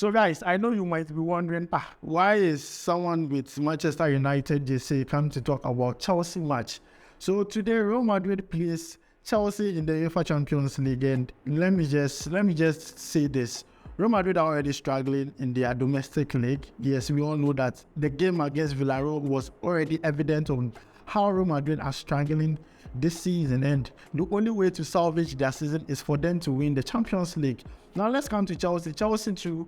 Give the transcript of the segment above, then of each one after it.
So guys, I know you might be wondering, why is someone with Manchester United JC come to talk about Chelsea match? So today Real Madrid plays Chelsea in the UEFA Champions League, and let me just say this. Real Madrid are already struggling in their domestic league. Yes, we all know that the game against Villarreal was already evident on how Real Madrid are struggling this season, and the only way to salvage their season is for them to win the Champions League. Now let's come to Chelsea. Chelsea too,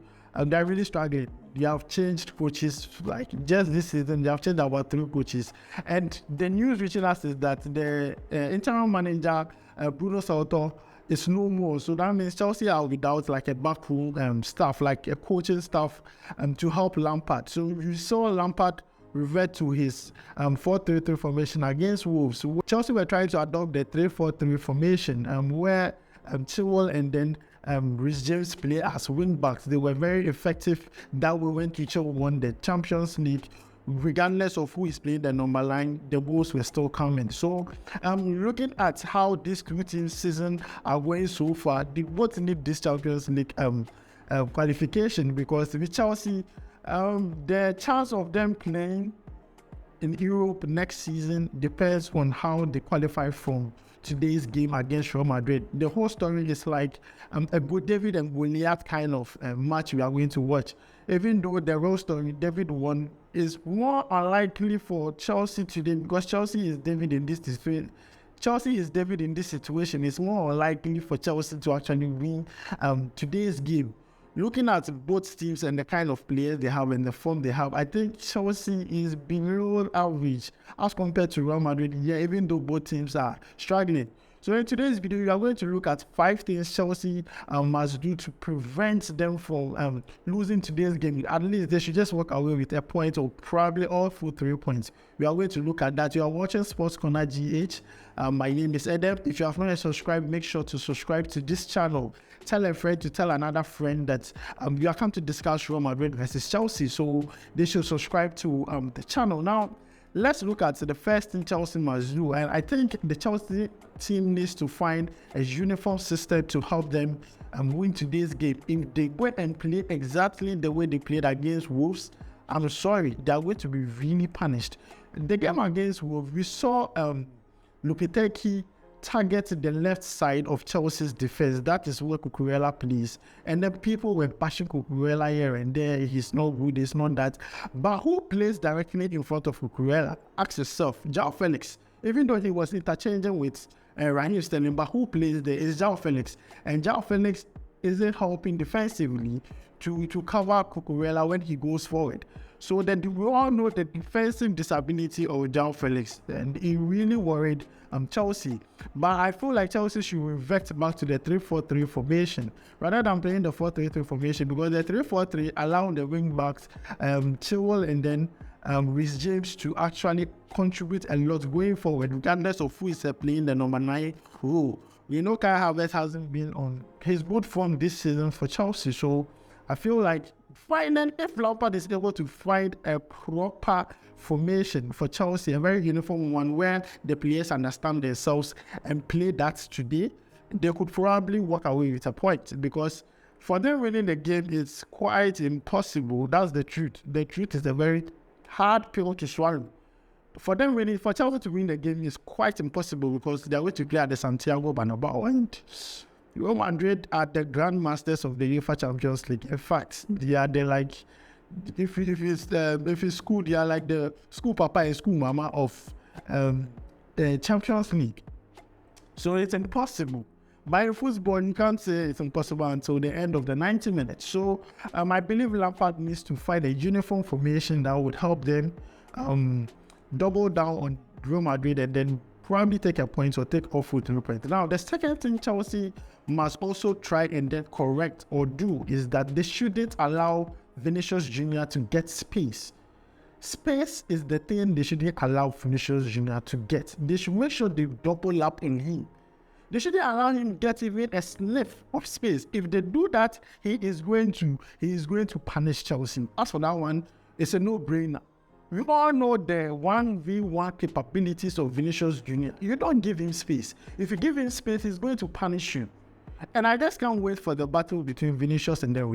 they're really struggling. They have changed coaches, like just this season, they have changed about 3 coaches. And the news reaching us is that the interim manager, Bruno Salto, is no more. So that means Chelsea are without like a backroom staff, like a coaching staff to help Lampard. So you saw Lampard revert to his 4-3-3 formation against Wolves. Chelsea were trying to adopt the 3-4-3 formation where Chilwell and then Reece James play as wing backs. They were very effective. That way when Chilwell won the Champions League, regardless of who is playing the number 9, the goals were still coming. So looking at how these 2 teams season are going so far, they both need this Champions League qualification, because with Chelsea, the chance of them playing in Europe next season depends on how they qualify from today's game against Real Madrid. The whole story is like a good David and Goliath kind of match we are going to watch. Even though the real story, David won, is more unlikely for Chelsea today, because Chelsea is David in this situation. It's more unlikely for Chelsea to actually win today's game. Looking at both teams and the kind of players they have and the form they have, I think Chelsea is below average as compared to Real Madrid, even though both teams are struggling. So in today's video, we are going to look at 5 things Chelsea must do to prevent them from losing today's game. At least they should just walk away with a point, or probably all 3 points. We are going to look at that. You are watching Sports Corner GH. My name is Adam. If you have not yet subscribed, make sure to subscribe to this channel. Tell a friend to tell another friend that you are come to discuss Real Madrid versus Chelsea, so they should subscribe to the channel. Now, let's look at the first thing Chelsea must do, and I think the Chelsea team needs to find a uniform system to help them win today's game. If they go and play exactly the way they played against Wolves, I'm sorry, they are going to be really punished. The game against Wolves, we saw Lopetegui target the left side of Chelsea's defense. That is where Cucurella plays. And then people were bashing Cucurella here and there. He's not good, he's not that. But who plays directly in front of Cucurella? Ask yourself. João Felix. Even though he was interchanging with Raheem Sterling, but who plays there is João Felix. And João Felix isn't helping defensively to cover Cucurella when he goes forward. So then we all know the defensive disability of João Felix, and it really worried Chelsea. But I feel like Chelsea should revert back to the 3-4-3 formation rather than playing the 4-3-3 formation, because the 3-4-3 allow the wing backs, Chilwell and then Reece James to actually contribute a lot going forward, regardless of who is playing the number 9 role. We know Kai Havertz hasn't been on his good form this season for Chelsea, so I feel like finally, if Lampard is able to find a proper formation for Chelsea, a very uniform one where the players understand themselves and play that today, they could probably walk away with a point, because for them winning the game is quite impossible. That's the truth. The truth is a very hard pill to swallow. For Chelsea to win the game is quite impossible, because they are going to play at the Santiago Bernabeu, and Real Madrid are the grandmasters of the UEFA Champions League. In fact, they are like, if it's school, they are like the school papa and school mama of the Champions League. So it's impossible. By football, you can't say it's impossible until the end of the 90 minutes. So I believe Lampard needs to find a uniform formation that would help them double down on Real Madrid and then probably take a point or take off with 3 points. Now, the second thing Chelsea must also try and then correct or do is that they shouldn't allow Vinicius Jr. to get space. Space is the thing they shouldn't allow Vinicius Jr. to get. They should make sure they double up in him. They shouldn't allow him to get even a sniff of space. If they do that, he is going to punish Chelsea. As for that one, it's a no-brainer. We all know the 1v1 capabilities of Vinicius Jr. You don't give him space. If you give him space, he's going to punish you. And I just can't wait for the battle between Vinicius and then